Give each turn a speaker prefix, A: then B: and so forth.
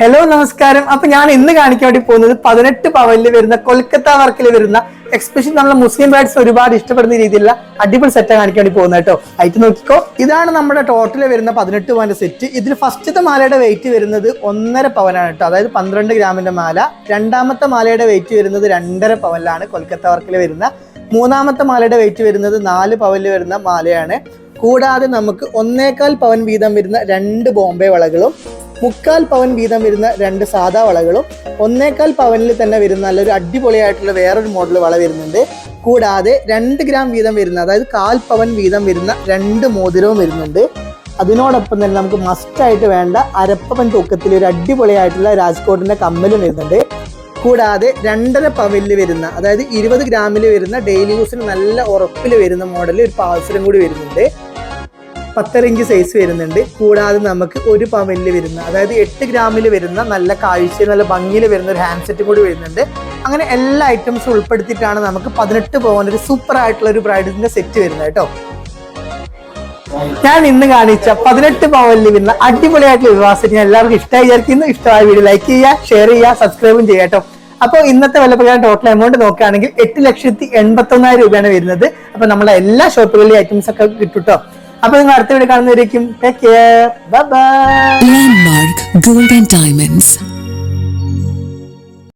A: Hello നമസ്കാരം. അപ്പൊ ഞാൻ ഇന്ന് കാണിക്കാൻ വേണ്ടി പോകുന്നത് 18 പവനിൽ വരുന്ന കൊൽക്കത്ത വർക്കിൽ വരുന്ന എക്സ്പെഷ്യലി നമ്മളെ മുസ്ലിം ബ്രൈഡ്സ് ഒരുപാട് ഇഷ്ടപ്പെടുന്ന രീതിയിലുള്ള അടിപൊളി സെറ്റ് കാണിക്കാൻ വേണ്ടി പോകുന്നത് കേട്ടോ. ആയിട്ട് നോക്കിക്കോ. ഇതാണ് നമ്മുടെ ടോട്ടൽ വരുന്ന 18 പവന്റെ സെറ്റ്. ഇതിൽ ഫസ്റ്റത്തെ മാലയുടെ വെയിറ്റ് വരുന്നത് 1.5 പവനാണ് കേട്ടോ, അതായത് 12 ഗ്രാമിന്റെ മാല. രണ്ടാമത്തെ മാലയുടെ വെയിറ്റ് വരുന്നത് 2.5 പവനിലാണ് കൊൽക്കത്ത വർക്കിൽ വരുന്ന. മൂന്നാമത്തെ മാലയുടെ വെയിറ്റ് വരുന്നത് 4 പവനിൽ വരുന്ന മാലയാണ്. കൂടാതെ നമുക്ക് 1.25 പവൻ വീതം വരുന്ന 2 ബോംബെ വളകളും 3/4 പവൻ വീതം വരുന്ന 2 സാധാ വളകളും 1.25 പവനിൽ തന്നെ വരുന്ന നല്ലൊരു അടിപൊളിയായിട്ടുള്ള വേറൊരു മോഡൽ വള വരുന്നുണ്ട്. കൂടാതെ 2 ഗ്രാം വീതം വരുന്ന, അതായത് 1/4 പവൻ വീതം വരുന്ന 2 മോതിരവും വരുന്നുണ്ട്. അതിനോടൊപ്പം തന്നെ നമുക്ക് മസ്റ്റായിട്ട് വേണ്ട 1/2 പവൻ തൂക്കത്തിൽ ഒരു അടിപൊളിയായിട്ടുള്ള രാജ്കോട്ടിന്റെ കമ്മലും വരുന്നുണ്ട്. കൂടാതെ 2.5 പവനിൽ വരുന്ന, അതായത് 20 ഗ്രാമിൽ വരുന്ന ഡെയിലി യൂസിന് നല്ല ഉറപ്പിൽ വരുന്ന മോഡലിൽ ഒരു പാൽസരം കൂടി വരുന്നുണ്ട്. 10 ഇഞ്ച് സൈസ് വരുന്നുണ്ട്. കൂടാതെ നമുക്ക് 1 പവനിൽ വരുന്ന, അതായത് 8 ഗ്രാമിൽ വരുന്ന നല്ല കാഴ്ച നല്ല ഭംഗിയിൽ വരുന്ന ഒരു ഹാൻഡ് സെറ്റും കൂടി വരുന്നുണ്ട്. അങ്ങനെ എല്ലാ ഐറ്റംസും ഉൾപ്പെടുത്തിയിട്ടാണ് നമുക്ക് 18 പവൻ ഒരു സൂപ്പർ ആയിട്ടുള്ള ഒരു ബ്രൈഡിന്റെ സെറ്റ് വരുന്നത് കേട്ടോ. ഞാൻ ഇന്ന് കാണിച്ച 18 പവനിൽ വരുന്ന അടിപൊളിയായിട്ടുള്ള വിവാഹ സെറ്റ് ഞാൻ എല്ലാവർക്കും ഇഷ്ടമായി വിചാരിക്കുന്നു. ഇഷ്ടമായ വീഡിയോ ലൈക്ക് ചെയ്യുക, ഷെയർ ചെയ്യുക, സബ്സ്ക്രൈബും ചെയ്യുക കേട്ടോ. അപ്പോൾ ഇന്നത്തെ വിലപ്രകാരം ടോട്ടൽ എമൗണ്ട് നോക്കുകയാണെങ്കിൽ 8,81,000 രൂപയാണ് വരുന്നത്. അപ്പൊ നമ്മളെ എല്ലാ ഷോപ്പുകളിലെ ഐറ്റംസ് ഒക്കെ കിട്ടും കേട്ടോ. അപ്പൊ നിങ്ങൾ അടുത്ത വീഡിയോ കാണുന്നവരേക്കും take care, bye bye.
B: Landmark Gold and Diamonds.